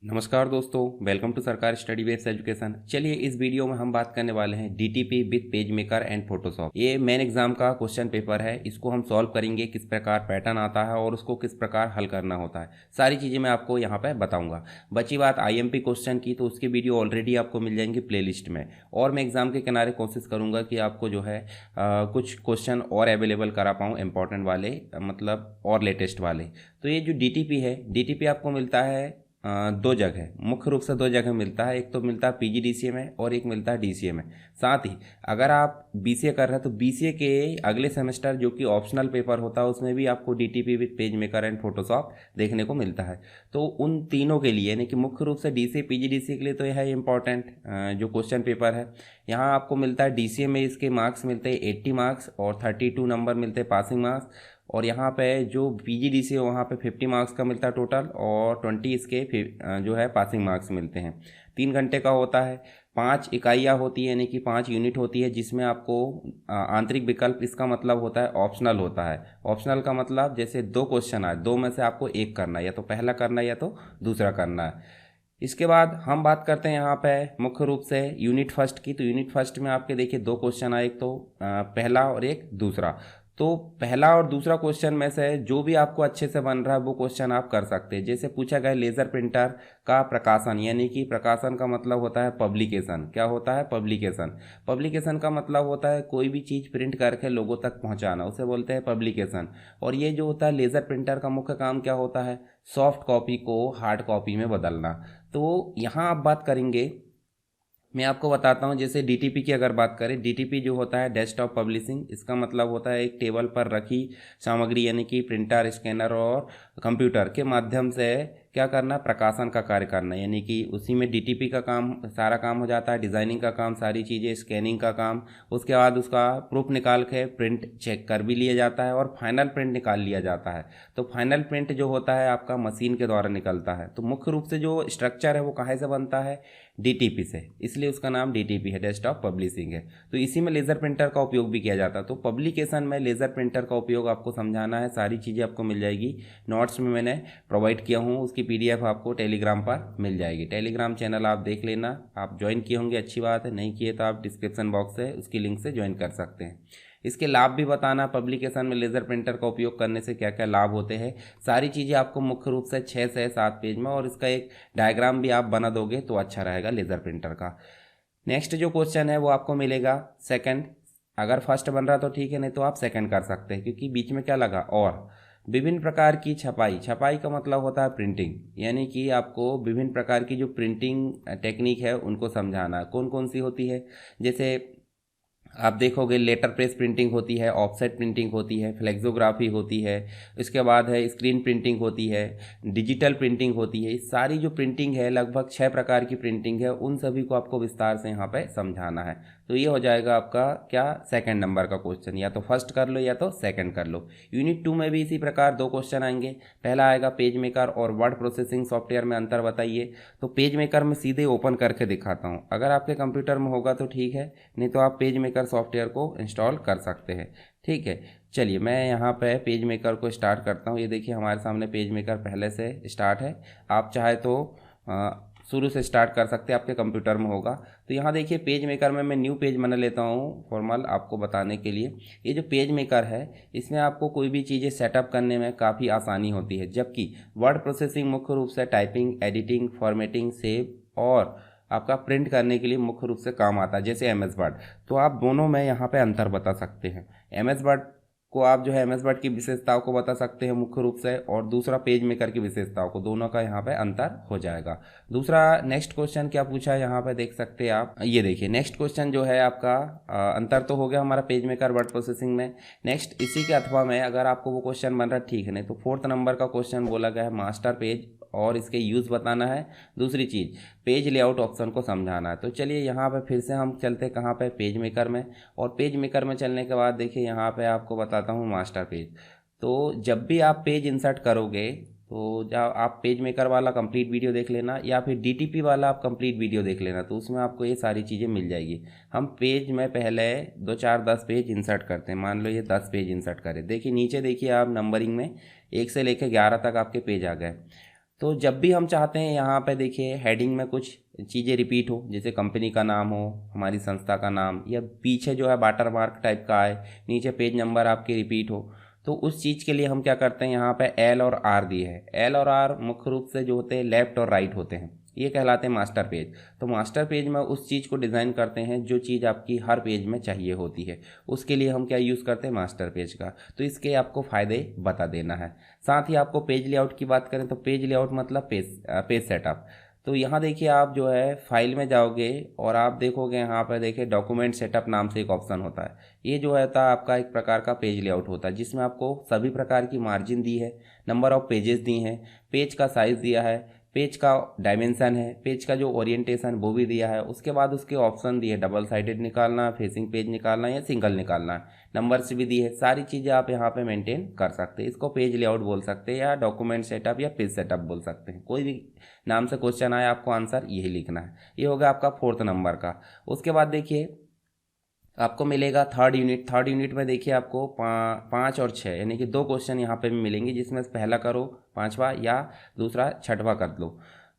नमस्कार दोस्तों, welcome to सरकार स्टडी बेस्ड एजुकेशन। चलिए इस वीडियो में हम बात करने वाले हैं DTP with page maker and Photoshop. ये मेन एग्जाम का क्वेश्चन पेपर है। इसको हम सॉल्व करेंगे, किस प्रकार पैटर्न आता है और उसको किस प्रकार हल करना होता है। सारी चीज़ें मैं आपको यहाँ पे बताऊंगा। बची बात आईएमपी क्वेश्चन की, तो उसकी वीडियो ऑलरेडी आपको मिल जाएंगी प्लेलिस्ट में। और मैं एग्जाम के किनारे कोशिश करूँगा कि आपको जो है कुछ क्वेश्चन और अवेलेबल करा पाऊँ, इंपॉर्टेंट वाले, मतलब और लेटेस्ट वाले। तो ये जो डीटीपी है, डीटीपी आपको मिलता है दो जगह, मुख्य रूप से दो जगह मिलता है। एक तो मिलता है पीजीडीसीए में और एक मिलता है डीसीए में। साथ ही अगर आप बीसीए कर रहे हैं तो बीसीए के अगले सेमेस्टर जो कि ऑप्शनल पेपर होता है उसमें भी आपको DTP with page maker and Photoshop देखने को मिलता है। तो उन तीनों के लिए, यानी कि मुख्य रूप से डीसीए पीजीडीसीए के लिए तो यह है इंपॉर्टेंट जो क्वेश्चन पेपर है। यहाँ आपको मिलता है डीसीए में इसके मार्क्स मिलते हैं 80 मार्क्स और 32 नंबर मिलते हैं पासिंग मार्क्स। और यहाँ पे जो पीजीडीसी है वहाँ पे 50 मार्क्स का मिलता है टोटल और 20 इसके जो है पासिंग मार्क्स मिलते हैं। 3 घंटे का होता है। 5 इकाइयाँ होती है, यानी कि 5 यूनिट होती है, जिसमें आपको आंतरिक विकल्प, इसका मतलब होता है ऑप्शनल होता है। ऑप्शनल का मतलब जैसे 2 क्वेश्चन आए, 2 में से आपको एक करना है, या तो पहला करना है या तो दूसरा करना है। इसके बाद हम बात करते हैं यहाँ पे मुख्य रूप से यूनिट फर्स्ट की। तो यूनिट फर्स्ट में आपके देखिए 2 क्वेश्चन आए, एक तो पहला और एक दूसरा। तो पहला और दूसरा क्वेश्चन में से जो भी आपको अच्छे से बन रहा है वो क्वेश्चन आप कर सकते हैं। जैसे पूछा गया लेज़र प्रिंटर का प्रकाशन, यानी कि प्रकाशन का मतलब होता है पब्लिकेशन। क्या होता है? पब्लिकेशन। पब्लिकेशन का मतलब होता है कोई भी चीज़ प्रिंट करके लोगों तक पहुंचाना, उसे बोलते हैं पब्लिकेशन। और ये जो होता है लेज़र प्रिंटर का मुख्य काम क्या होता है? सॉफ्ट कॉपी को हार्ड कॉपी में बदलना। तो यहाँ आप बात करेंगे, मैं आपको बताता हूँ। जैसे डीटीपी की अगर बात करें, डीटीपी जो होता है डेस्कटॉप पब्लिशिंग, इसका मतलब होता है एक टेबल पर रखी सामग्री, यानी कि प्रिंटर, स्कैनर और कंप्यूटर के माध्यम से क्या करना? प्रकाशन का कार्य करना। यानी कि उसी में डीटीपी का काम, सारा काम हो जाता है, डिज़ाइनिंग का काम, सारी चीज़ें, स्कैनिंग का काम। उसके बाद उसका प्रूफ निकाल के प्रिंट चेक कर भी लिया जाता है और फाइनल प्रिंट निकाल लिया जाता है। तो फाइनल प्रिंट जो होता है आपका मशीन के द्वारा निकलता है। तो मुख्य रूप से जो स्ट्रक्चर है वो कहाँ से बनता है? डीटीपी से, इसलिए उसका नाम डीटीपी है, डेस्कटॉप पब्लिशिंग है। तो इसी में लेज़र प्रिंटर का उपयोग भी किया जाता है। तो पब्लिकेशन में लेज़र प्रिंटर का उपयोग आपको समझाना है। सारी चीज़ें आपको मिल जाएगी, नोट्स में मैंने प्रोवाइड किया हूँ। उसकी पीडीएफ आपको टेलीग्राम पर मिल जाएगी। टेलीग्राम चैनल आप देख लेना। आप ज्वाइन किए होंगे, अच्छी बात है। नहीं किए तो आप डिस्क्रिप्शन बॉक्स से उसकी लिंक से ज्वाइन कर सकते हैं। इसके लाभ भी बताना, पब्लिकेशन में लेज़र प्रिंटर का उपयोग करने से क्या क्या लाभ होते हैं, सारी चीज़ें आपको मुख्य रूप से 6 से 7 पेज में, और इसका एक डायग्राम भी आप बना दोगे तो अच्छा रहेगा लेज़र प्रिंटर का। नेक्स्ट जो क्वेश्चन है वो आपको मिलेगा सेकंड। अगर फर्स्ट बन रहा तो ठीक है, नहीं तो आप सेकंड कर सकते हैं, क्योंकि बीच में क्या लगा और। विभिन्न प्रकार की छपाई, छपाई का मतलब होता है प्रिंटिंग, यानी कि आपको विभिन्न प्रकार की जो प्रिंटिंग टेक्निक है उनको समझाना है। कौन कौन सी होती है? जैसे आप देखोगे लेटर प्रेस प्रिंटिंग होती है, ऑफसेट प्रिंटिंग होती है, फ्लेक्सोग्राफी होती है, इसके बाद है स्क्रीन प्रिंटिंग होती है, डिजिटल प्रिंटिंग होती है। इस सारी जो प्रिंटिंग है, लगभग 6 प्रकार की प्रिंटिंग है, उन सभी को आपको विस्तार से यहाँ पे समझाना है। तो ये हो जाएगा आपका क्या? सेकंड नंबर का क्वेश्चन। या तो फर्स्ट कर लो या तो सेकंड कर लो। यूनिट 2 में भी इसी प्रकार 2 क्वेश्चन आएंगे। पहला आएगा पेज मेकर और वर्ड प्रोसेसिंग सॉफ्टवेयर में अंतर बताइए। तो पेज मेकर में सीधे ओपन करके दिखाता हूँ, अगर आपके कंप्यूटर में होगा तो ठीक है, नहीं तो आप पेज मेकर सॉफ्टवेयर को इंस्टॉल कर सकते हैं। ठीक है, चलिए मैं यहाँ पे पेज मेकर को स्टार्ट करता हूँ। ये देखिए हमारे सामने पेज मेकर पहले से स्टार्ट है। आप चाहे तो शुरू से स्टार्ट कर सकते हैं, आपके कंप्यूटर में होगा। तो यहाँ देखिए पेज मेकर में मैं न्यू पेज बना लेता हूँ फॉर्मल, आपको बताने के लिए। ये जो पेज मेकर है, इसमें आपको कोई भी चीज़ें सेटअप करने में काफ़ी आसानी होती है, जबकि वर्ड प्रोसेसिंग मुख्य रूप से टाइपिंग, एडिटिंग, फॉर्मेटिंग, सेव और आपका प्रिंट करने के लिए मुख्य रूप से काम आता है, जैसे एम एस वर्ड। तो आप दोनों में यहाँ पे अंतर बता सकते हैं। एम एस वर्ड को आप जो है एम एस वर्ड की विशेषताओं को बता सकते हैं मुख्य रूप से, और दूसरा पेज मेकर की विशेषताओं को, दोनों का यहाँ पे अंतर हो जाएगा। दूसरा नेक्स्ट क्वेश्चन क्या पूछा है यहाँ पे देख सकते हैं आप। ये देखिए नेक्स्ट क्वेश्चन जो है आपका अंतर तो हो गया हमारा पेज मेकर वर्ड प्रोसेसिंग में। नेक्स्ट इसी के अथवा में अगर आपको वो क्वेश्चन बन रहा है ठीक है, नहीं तो 4th नंबर का क्वेश्चन बोला गया है मास्टर पेज और इसके यूज़ बताना है। दूसरी चीज़ पेज लेआउट ऑप्शन को समझाना है। तो चलिए यहाँ पे फिर से हम चलते हैं कहाँ पे? पेज मेकर में। और पेज मेकर में चलने के बाद देखिए यहाँ पे आपको बताता हूँ मास्टर पेज। तो जब भी आप पेज इंसर्ट करोगे तो जब आप पेज मेकर वाला कंप्लीट वीडियो देख लेना, या फिर डीटीपी वाला आप कंप्लीट वीडियो देख लेना, तो उसमें आपको ये सारी चीज़ें मिल जाएगी। हम पेज में पहले 2 4 10 पेज इंसर्ट करते हैं। मान लो ये 10 पेज इंसर्ट करें। देखिए नीचे देखिए आप नंबरिंग में 1 से लेकर 11 तक आपके पेज आ गए। तो जब भी हम चाहते हैं यहाँ पे देखिए हेडिंग में कुछ चीज़ें रिपीट हो, जैसे कंपनी का नाम हो, हमारी संस्था का नाम, या पीछे जो है वाटर मार्क टाइप का आए, नीचे पेज नंबर आपके रिपीट हो, तो उस चीज़ के लिए हम क्या करते हैं, यहाँ पे एल और आर दिए है। एल और आर मुख्य रूप से जो होते हैं लेफ्ट और राइट होते हैं, ये कहलाते हैं मास्टर पेज। तो मास्टर पेज में उस चीज़ को डिज़ाइन करते हैं जो चीज़ आपकी हर पेज में चाहिए होती है, उसके लिए हम क्या यूज़ करते हैं, मास्टर पेज का। तो इसके आपको फ़ायदे बता देना है। साथ ही आपको पेज लेआउट की बात करें तो पेज लेआउट मतलब पेज सेटअप। तो यहाँ देखिए आप जो है फाइल में जाओगे और आप देखोगे यहाँ पर देखिए डॉक्यूमेंट सेटअप नाम से एक ऑप्शन होता है। ये जो है था आपका एक प्रकार का पेज लेआउट होता है, जिसमें आपको सभी प्रकार की मार्जिन दी है, नंबर ऑफ पेजेस दी हैं, पेज का साइज़ दिया है, पेज का डायमेंशन है, पेज का जो ओरिएंटेशन वो भी दिया है। उसके बाद उसके ऑप्शन दिए, डबल साइडेड निकालना, फेसिंग पेज निकालना या सिंगल निकालना, नंबर्स भी दिए है। सारी चीज़ें आप यहाँ पे मेंटेन कर सकते हैं। इसको पेज लेआउट बोल सकते हैं या डॉक्यूमेंट सेटअप या पेज सेटअप बोल सकते हैं। कोई भी नाम से क्वेश्चन आए आपको आंसर यही लिखना है। ये होगा आपका 4th नंबर का। उसके बाद देखिए आपको मिलेगा थर्ड यूनिट। थर्ड यूनिट में देखिए आपको 5 और 6 यानी कि 2 क्वेश्चन यहाँ पे भी मिलेंगे, जिसमें से पहला करो 5वां या दूसरा 6वां कर लो।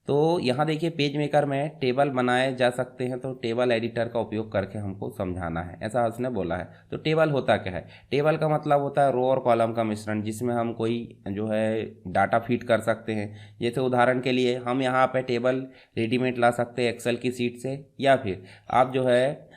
तो यहाँ देखिए पेज मेकर में टेबल बनाए जा सकते हैं, तो टेबल एडिटर का उपयोग करके हमको समझाना है, ऐसा उसने बोला है। तो टेबल होता क्या है, टेबल का मतलब होता है रो और कॉलम का मिश्रण, जिसमें हम कोई जो है डाटा फीड कर सकते हैं। जैसे उदाहरण के लिए हम यहाँ पे टेबल रेडीमेड ला सकते हैं एक्सेल की सीट से, या फिर आप जो है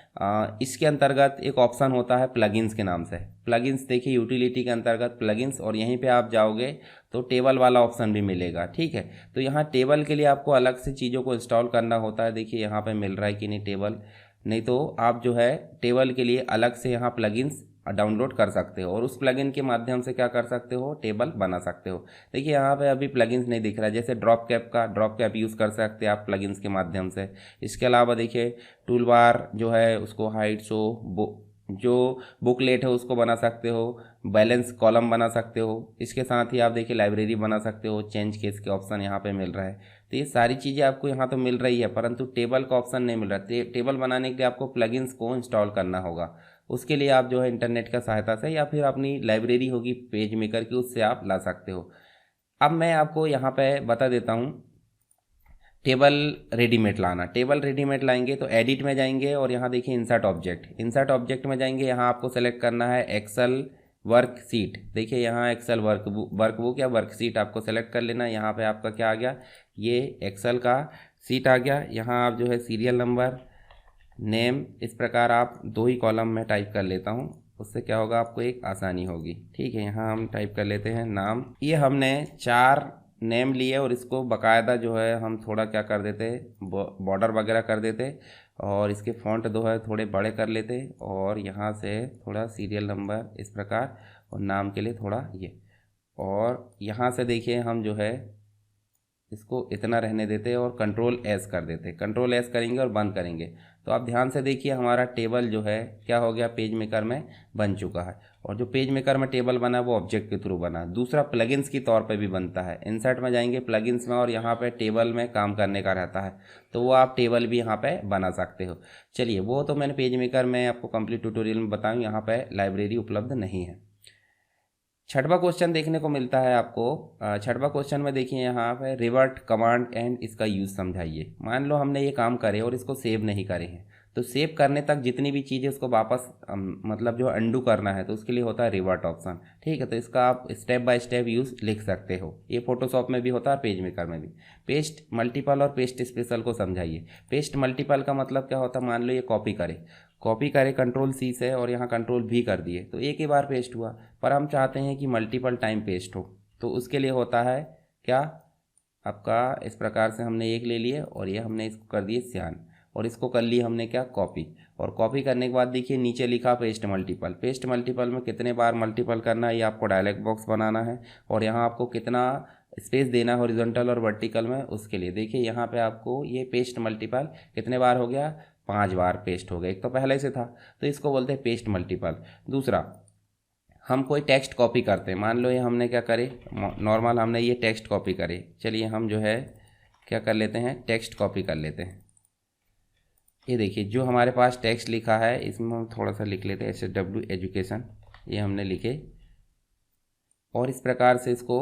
इसके अंतर्गत एक ऑप्शन होता है प्लगइन्स के नाम से। प्लगइन्स देखिए यूटिलिटी के अंतर्गत प्लगइन्स, और यहीं पे आप जाओगे तो टेबल वाला ऑप्शन भी मिलेगा, ठीक है। तो यहाँ टेबल के लिए आपको अलग से चीज़ों को इंस्टॉल करना होता है। देखिए यहाँ पे मिल रहा है कि नहीं टेबल, नहीं तो आप जो है टेबल के लिए अलग से यहाँ प्लगइन्स डाउनलोड कर सकते हो और उस प्लगइन के माध्यम से क्या कर सकते हो, टेबल बना सकते हो। देखिए यहाँ पे अभी प्लगइन्स नहीं दिख रहा है, जैसे ड्रॉप कैप यूज़ कर सकते हैं आप प्लगइन्स के माध्यम से। इसके अलावा देखिए टूल बार जो है उसको हाइड शो, जो बुकलेट है उसको बना सकते हो, बैलेंस कॉलम बना सकते हो। इसके साथ ही आप देखिए लाइब्रेरी बना सकते हो, चेंज केस के ऑप्शन यहाँ पे मिल रहा है। तो ये सारी चीज़ें आपको यहाँ तो मिल रही है, परंतु टेबल का ऑप्शन नहीं मिल रहा। टेबल बनाने के लिए आपको प्लगइन्स को इंस्टॉल करना होगा। उसके लिए आप जो है इंटरनेट का सहायता से या फिर अपनी लाइब्रेरी होगी पेज मेकर की, उससे आप ला सकते हो। अब मैं आपको यहाँ पे बता देता हूँ टेबल रेडीमेड लाना। टेबल रेडीमेड लाएंगे तो एडिट में जाएंगे और यहाँ देखिए इंसर्ट ऑब्जेक्ट। इंसर्ट ऑब्जेक्ट में जाएंगे, यहाँ आपको सेलेक्ट करना है एक्सेल वर्कशीट। देखिए यहाँ एक्सेल वर्कबुक या वर्कशीट आपको सेलेक्ट कर लेना। यहाँ पे आपका क्या आ गया, ये एक्सेल का सीट आ गया। यहाँ आप जो है सीरियल नंबर, नेम, इस प्रकार आप 2 ही कॉलम में टाइप कर लेता हूँ, उससे क्या होगा आपको एक आसानी होगी, ठीक है। यहाँ हम टाइप कर लेते हैं नाम। ये हमने 4 नेम लिए और इसको बकायदा जो है हम थोड़ा क्या कर देते, बॉर्डर वगैरह कर देते और इसके फॉन्ट जो है थोड़े बड़े कर लेते और यहाँ से थोड़ा सीरियल नंबर इस प्रकार, और नाम के लिए थोड़ा ये, और यहाँ से देखिए हम जो है इसको इतना रहने देते और कंट्रोल एस कर देते। कंट्रोल एस करेंगे और बंद करेंगे तो आप ध्यान से देखिए हमारा टेबल जो है क्या हो गया, पेज मेकर में बन चुका है। और जो पेज मेकर में टेबल बना वो ऑब्जेक्ट के थ्रू बना। दूसरा प्लगइन्स की तौर पे भी बनता है। इंसर्ट में जाएंगे प्लगइन्स में और यहाँ पे टेबल में काम करने का रहता है, तो वो आप टेबल भी यहाँ पे बना सकते हो। चलिए वो तो मैंने पेज मेकर में आपको कंप्लीट ट्यूटोरियल में बताऊँ, यहाँ पे लाइब्रेरी उपलब्ध नहीं है। 6वां क्वेश्चन देखने को मिलता है आपको। 6वां क्वेश्चन में देखिए यहाँ पे रिवर्ट कमांड एंड इसका यूज़ समझाइए। मान लो हमने ये काम करे और इसको सेव नहीं करे हैं, तो सेव करने तक जितनी भी चीज़ें उसको वापस मतलब जो अंडू करना है, तो उसके लिए होता है रिवर्ट ऑप्शन, ठीक है। तो इसका आप स्टेप बाय स्टेप यूज़ लिख सकते हो। ये फोटोशॉप में भी होता है, पेज मेकर में भी। पेस्ट मल्टीपल और पेस्ट स्पेशल को समझाइए। पेस्ट मल्टीपल का मतलब क्या होता है, मान लो ये कॉपी करे कंट्रोल सी से और यहाँ कंट्रोल भी कर दिए तो एक ही बार पेस्ट हुआ, पर हम चाहते हैं कि मल्टीपल टाइम पेस्ट हो, तो उसके लिए होता है क्या, आपका इस प्रकार से हमने एक ले लिए और ये हमने इसको कर दिए स्यान, और इसको कर ली हमने क्या, कॉपी। और कॉपी करने के बाद देखिए नीचे लिखा पेस्ट मल्टीपल। पेस्ट मल्टीपल में कितने बार मल्टीपल करना है ये आपको डायलॉग बॉक्स बनाना है, और यहाँ आपको कितना स्पेस देना है हॉरिजॉन्टल और वर्टिकल में, उसके लिए देखिए यहाँ पे आपको ये पेस्ट मल्टीपल कितने बार हो गया, 5 बार पेस्ट हो गया। एक तो पहले से था, तो इसको बोलते हैं पेस्ट मल्टीपल। दूसरा, हम कोई टेक्स्ट कॉपी करते हैं, मान लो ये हमने क्या करे, नॉर्मल हमने ये टेक्स्ट कॉपी करे। चलिए हम जो है क्या कर लेते हैं, टेक्स्ट कॉपी कर लेते हैं। ये देखिए जो हमारे पास टेक्स्ट लिखा है इसमें हम थोड़ा सा लिख लेते हैं, SW एजुकेशन, ये हमने लिखे और इस प्रकार से इसको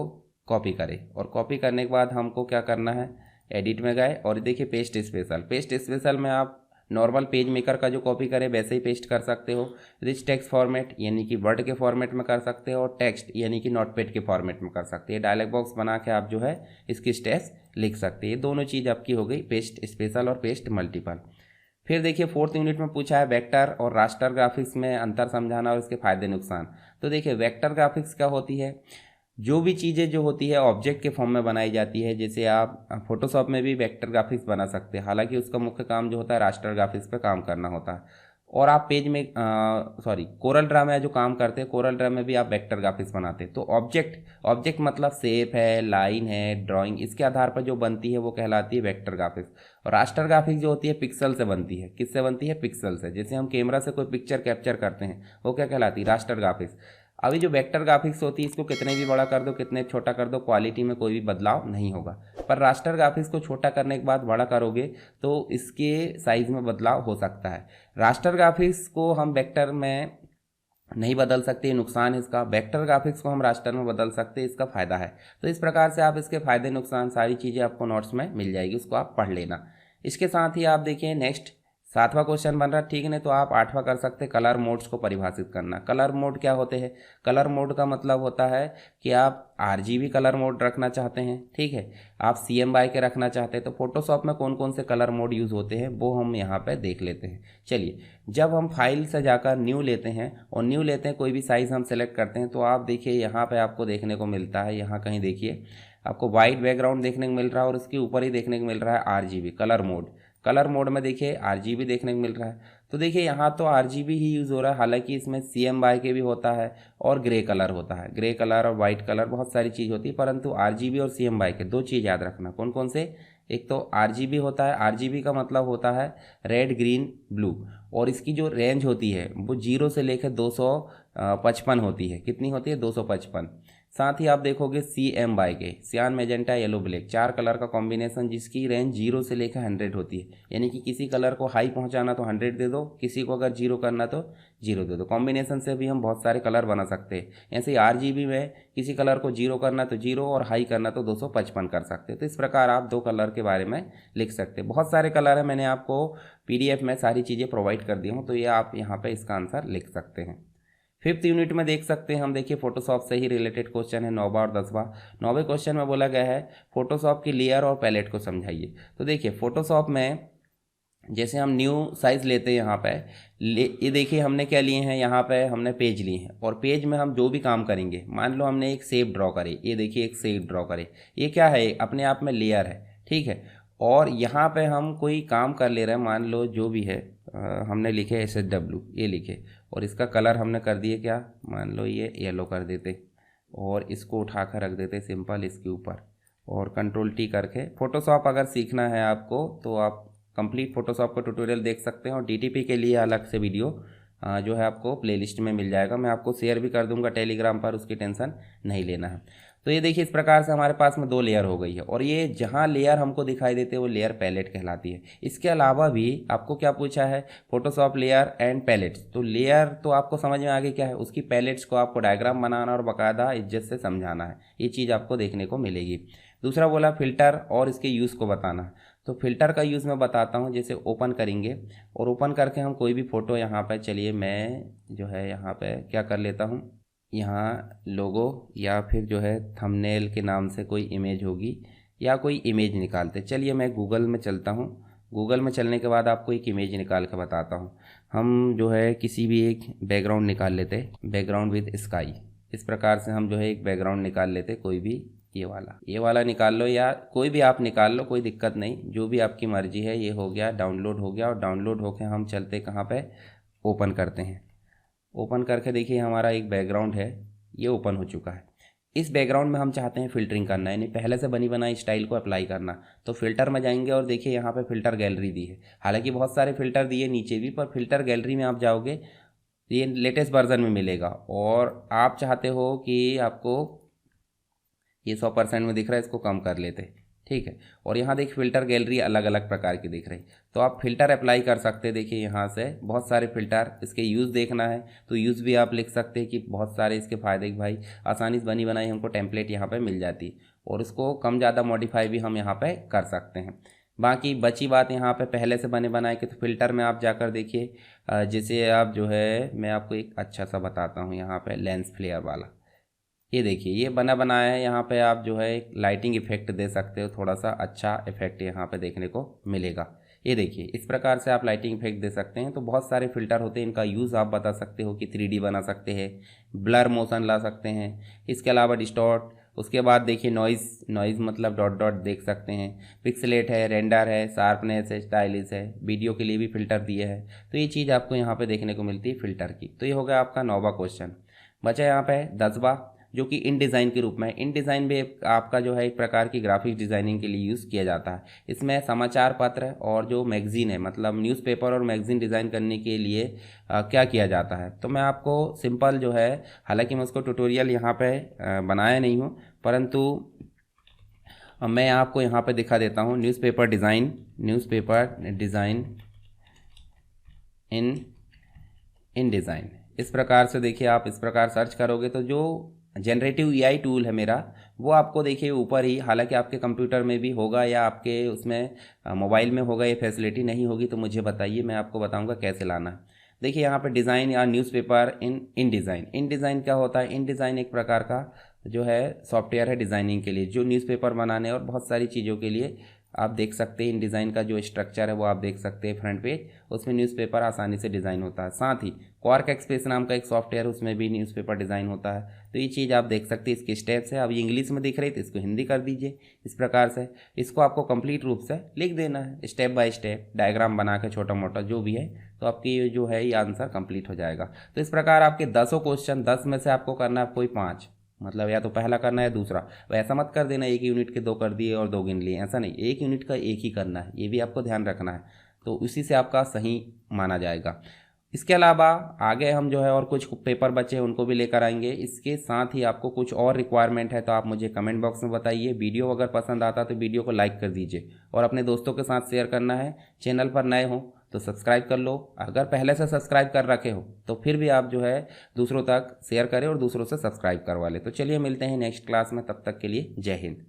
कॉपी करें और कॉपी करने के बाद हमको क्या करना है, एडिट में गए और देखिए पेस्ट स्पेशल। पेस्ट स्पेशल में आप नॉर्मल पेज मेकर का जो कॉपी करें वैसे ही पेस्ट कर सकते हो। रिच टेक्स्ट फॉर्मेट यानी कि वर्ड के फॉर्मेट में कर सकते हो और टेक्स्ट यानी कि नोटपैड के फॉर्मेट में कर सकते हैं। डायलॉग बॉक्स बना के आप जो है इसकी स्टेप्स लिख सकते हैं। ये दोनों चीज़ आपकी हो गई, पेस्ट स्पेशल और पेस्ट मल्टीपल। फिर देखिए 4th यूनिट में पूछा है वेक्टर और रास्टर ग्राफिक्स में अंतर समझाना और इसके फायदे नुकसान। तो देखिए वेक्टर ग्राफिक्स क्या होती है, जो भी चीज़ें जो होती है ऑब्जेक्ट के फॉर्म में बनाई जाती है। जैसे आप फोटोशॉप में भी वेक्टर ग्राफिक्स बना सकते हैं, हालांकि उसका मुख्य काम जो होता है रास्टर ग्राफिक्स पे काम करना होता है। और आप पेज में कोरल ड्रा में जो काम करते हैं, कोरल ड्रा में भी आप वेक्टर ग्राफिक्स बनाते हैं। तो ऑब्जेक्ट मतलब शेप है, लाइन है, ड्राइंग, इसके आधार पर जो बनती है वो कहलाती है वेक्टर ग्राफिक्स। और रास्टर ग्राफिक्स जो होती है पिक्सल से बनती है। किससे बनती है, पिक्सल से। जैसे हम कैमरा से कोई पिक्चर कैप्चर करते हैं वो क्या कहलाती है, रास्टर ग्राफिक्स। अभी जो वेक्टर ग्राफिक्स होती है इसको कितने भी बड़ा कर दो, कितने छोटा कर दो, क्वालिटी में कोई भी बदलाव नहीं होगा। पर रास्टर ग्राफिक्स को छोटा करने के बाद बड़ा करोगे तो इसके साइज में बदलाव हो सकता है। रास्टर ग्राफिक्स को हम वेक्टर में नहीं बदल सकते, नुकसान इसका। वेक्टर ग्राफिक्स को हम रास्टर में बदल सकते हैं, इसका फायदा है। तो इस प्रकार से आप इसके फायदे नुकसान सारी चीज़ें आपको नोट्स में मिल जाएगी, उसको आप पढ़ लेना। इसके साथ ही आप देखिए नेक्स्ट 7वां क्वेश्चन बन रहा है, ठीक है। नहीं तो आप 8वां कर सकते, कलर मोड्स को परिभाषित करना। कलर मोड क्या होते हैं, कलर मोड का मतलब होता है कि आप RGB कलर मोड रखना चाहते हैं, ठीक है, आप CMYK के रखना चाहते हैं। तो फोटोशॉप में कौन कौन से कलर मोड यूज़ होते हैं वो हम यहाँ पे देख लेते हैं। चलिए, जब हम फाइल से जाकर न्यू लेते हैं और न्यू लेते हैं, कोई भी साइज़ हम सेलेक्ट करते हैं, तो आप देखिए यहाँ पर आपको देखने को मिलता है, यहाँ कहीं देखिए आपको वाइट बैकग्राउंड देखने को मिल रहा है और उसके ऊपर ही देखने को मिल रहा है RGB colour mode. Colour mode में देखिए RGB देखने को मिल रहा है। तो देखिए यहाँ तो RGB ही यूज़ हो रहा है, हालांकि इसमें CMYK भी होता है और ग्रे कलर होता है। ग्रे कलर और वाइट कलर बहुत सारी चीज़ होती है, परंतु RGB और CMYK दो चीज़ याद रखना। कौन कौन से, एक तो RGB होता है, RGB का मतलब होता है रेड ग्रीन ब्लू, और इसकी जो रेंज होती है वो 0 से लेकर 255 होती है। कितनी होती है, 255। साथ ही आप देखोगे CMYK, सियान मैजेंटा येलो ब्लैक, 4 कलर का कॉम्बिनेशन जिसकी रेंज 0 से लेकर 100 होती है। यानी कि किसी कलर को हाई पहुंचाना तो 100 दे दो, किसी को अगर 0 करना तो 0 दे दो। कॉम्बिनेशन से भी हम बहुत सारे कलर बना सकते हैं। ऐसे ही RGB में किसी कलर को 0 करना तो 0 और हाई करना तो 255 कर सकते हैं। तो इस प्रकार आप 2 कलर के बारे में लिख सकते हैं। बहुत सारे कलर हैं, मैंने आपको PDF में सारी चीज़ें प्रोवाइड कर दी हूँ, तो ये आप यहाँ पर इसका आंसर लिख सकते हैं। 5th यूनिट में देख सकते हैं हम, देखिए फोटोशॉप से ही रिलेटेड क्वेश्चन है 9वां और 10वां। 9वें क्वेश्चन में बोला गया है फोटोशॉप की लेयर और पैलेट को समझाइए। तो देखिए फोटोशॉप में जैसे हम न्यू साइज़ लेते हैं यहाँ पे ये देखिए हमने क्या लिए हैं, यहाँ पे हमने पेज लिए हैं और पेज में हम जो भी काम करेंगे, मान लो हमने एक शेप ड्रॉ करे, ये देखिए एक शेप ड्रॉ करे, ये क्या है, अपने आप में लेयर है, ठीक है। और यहाँ पे हम कोई काम कर ले रहे हैं, मान लो जो भी है, हमने लिखे SHW, ये लिखे और इसका कलर हमने कर दिए क्या, मान लो ये येलो कर देते और इसको उठा कर रख देते सिंपल इसके ऊपर और Ctrl+T करके। फोटोशॉप अगर सीखना है आपको तो आप कंप्लीट फोटोशॉप का ट्यूटोरियल देख सकते हैं और DTP के लिए अलग से वीडियो जो है आपको प्लेलिस्ट में मिल जाएगा। मैं आपको शेयर भी कर दूंगा टेलीग्राम पर, उसकी टेंशन नहीं लेना है। तो ये देखिए इस प्रकार से हमारे पास में 2 लेयर हो गई है और ये जहाँ लेयर हमको दिखाई देते हैं वो लेयर पैलेट कहलाती है। इसके अलावा भी आपको क्या पूछा है, फोटोशॉप लेयर एंड पैलेट्स। तो लेयर तो आपको समझ में आ गई क्या है, उसकी पैलेट्स को आपको डायग्राम बनाना और बाकायदा इज्जत से समझाना है, ये चीज़ आपको देखने को मिलेगी। दूसरा बोला फिल्टर और इसके यूज़ को बताना। तो फिल्टर का यूज़ मैं बताता हूँ। जैसे ओपन करेंगे और ओपन करके हम कोई भी फ़ोटो यहाँ पर, चलिए मैं जो है यहाँ पे क्या कर लेता हूँ, यहाँ लोगो या फिर जो है थंबनेल के नाम से कोई इमेज होगी या कोई इमेज निकालते। चलिए मैं गूगल में चलता हूँ, गूगल में चलने के बाद आपको एक इमेज निकाल के बताता हूँ। हम जो है किसी भी एक बैकग्राउंड निकाल लेते, बैकग्राउंड विद स्काई। इस प्रकार से हम जो है एक बैकग्राउंड निकाल लेते, कोई भी ये वाला निकाल लो या कोई भी आप निकाल लो, कोई दिक्कत नहीं, जो भी आपकी मर्जी है। ये हो गया, डाउनलोड हो गया और डाउनलोड होकर हम चलते कहाँ पे, ओपन करते हैं। ओपन करके देखिए हमारा एक बैकग्राउंड है, ये ओपन हो चुका है। इस बैकग्राउंड में हम चाहते हैं फ़िल्टरिंग करना, यानी पहले से बनी बनाई स्टाइल को अप्लाई करना। तो फ़िल्टर में जाएंगे और देखिए यहाँ पे फ़िल्टर गैलरी दी है। हालांकि बहुत सारे फ़िल्टर दिए नीचे भी, पर फ़िल्टर गैलरी में आप जाओगे ये लेटेस्ट वर्जन में मिलेगा। और आप चाहते हो कि आपको ये 100% में दिख रहा है, इसको कम कर लेते, ठीक है। और यहाँ देखिए फ़िल्टर गैलरी अलग अलग प्रकार की दिख रही, तो आप फ़िल्टर अप्लाई कर सकते हैं। देखिए यहाँ से बहुत सारे फ़िल्टर, इसके यूज़ देखना है तो यूज़ भी आप लिख सकते हैं कि बहुत सारे इसके फ़ायदे कि भाई आसानी से बनी बनाई हमको टेम्पलेट यहाँ पे मिल जाती है, और उसको कम ज़्यादा मॉडिफाई भी हम यहाँ पे कर सकते हैं। बाकी बची बात यहाँ पे पहले से बने बनाए के, तो फ़िल्टर में आप जाकर देखिए, जैसे आप जो है मैं आपको एक अच्छा सा बताता हूँ यहाँ पे लेंस फ्लेयर वाला। ये देखिए ये बना बनाया है, यहाँ पे आप जो है एक लाइटिंग इफेक्ट दे सकते हो, थोड़ा सा अच्छा इफेक्ट यहाँ पे देखने को मिलेगा। ये देखिए इस प्रकार से आप लाइटिंग इफेक्ट दे सकते हैं। तो बहुत सारे फिल्टर होते हैं, इनका यूज़ आप बता सकते हो कि 3D बना सकते हैं, ब्लर मोशन ला सकते हैं, इसके अलावा डिस्टॉर्ट, उसके बाद देखिए नॉइज़ मतलब डॉट डॉट देख सकते हैं, पिक्सलेट है, रेंडर है, शार्पनेस है, स्टाइलिश है, वीडियो के लिए भी फ़िल्टर दिए है। तो ये चीज़ आपको यहाँ पे देखने को मिलती है फ़िल्टर की। तो ये हो गया आपका 9वां क्वेश्चन। बचा यहाँ पे 10वां, जो कि इन डिज़ाइन के रूप में। इन डिज़ाइन भी आपका जो है एक प्रकार की ग्राफिक्स डिज़ाइनिंग के लिए यूज़ किया जाता है। इसमें समाचार पत्र और जो मैगज़ीन है, मतलब न्यूज़पेपर और मैगज़ीन डिज़ाइन करने के लिए क्या किया जाता है, तो मैं आपको सिंपल जो है, हालांकि मैं उसको ट्यूटोरियल यहाँ पे बनाया नहीं हूँ, परंतु मैं आपको यहाँ पे दिखा देता हूँ। न्यूज़पेपर डिज़ाइन इन डिज़ाइन, इस प्रकार से देखिए आप इस प्रकार सर्च करोगे तो जो जनरेटिव एआई टूल है मेरा, वो आपको देखिए ऊपर ही, हालांकि आपके कंप्यूटर में भी होगा या आपके उसमें मोबाइल में होगा, ये फैसिलिटी नहीं होगी तो मुझे बताइए, मैं आपको बताऊंगा कैसे लाना है। देखिए यहाँ पे डिज़ाइन या न्यूज़पेपर इन डिज़ाइन क्या होता है? इन डिज़ाइन एक प्रकार का जो है सॉफ्टवेयर है डिज़ाइनिंग के लिए, जो न्यूज़पेपर बनाने और बहुत सारी चीज़ों के लिए आप देख सकते हैं। इन डिज़ाइन का जो स्ट्रक्चर है वो आप देख सकते हैं फ्रंट पेज, उसमें न्यूज़पेपर आसानी से डिज़ाइन होता है। साथ ही क्वार्क एक्सप्रेस नाम का एक सॉफ्टवेयर, उसमें भी न्यूज़पेपर डिज़ाइन होता है। तो ये चीज़ आप देख सकते हैं। इसके स्टेप्स है, अब ये इंग्लिश में दिख रही तो इसको हिंदी कर दीजिए। इस प्रकार से इसको आपको कंप्लीट रूप से लिख देना है, स्टेप बाय स्टेप डायग्राम बना के छोटा मोटा जो भी है, तो आपकी ये जो है ये आंसर कंप्लीट हो जाएगा। तो इस प्रकार आपके 10 क्वेश्चन, 10 में से आपको करना है कोई 5, मतलब या तो पहला करना है दूसरा। ऐसा मत कर देना एक यूनिट के 2 कर दिए और 2 गिन लिए, ऐसा नहीं, एक यूनिट का एक ही करना है, ये भी आपको ध्यान रखना है। तो उसी से आपका सही माना जाएगा। इसके अलावा आगे हम जो है और कुछ पेपर बचे हैं उनको भी लेकर आएंगे। इसके साथ ही आपको कुछ और रिक्वायरमेंट है तो आप मुझे कमेंट बॉक्स में बताइए। वीडियो अगर पसंद आता तो वीडियो को लाइक कर दीजिए और अपने दोस्तों के साथ शेयर करना है। चैनल पर नए हो तो सब्सक्राइब कर लो, अगर पहले से सब्सक्राइब कर रखे हो तो फिर भी आप जो है दूसरों तक शेयर करें और दूसरों से सब्सक्राइब करवा ले। तो चलिए मिलते हैं नेक्स्ट क्लास में, तब तक के लिए जय हिंद।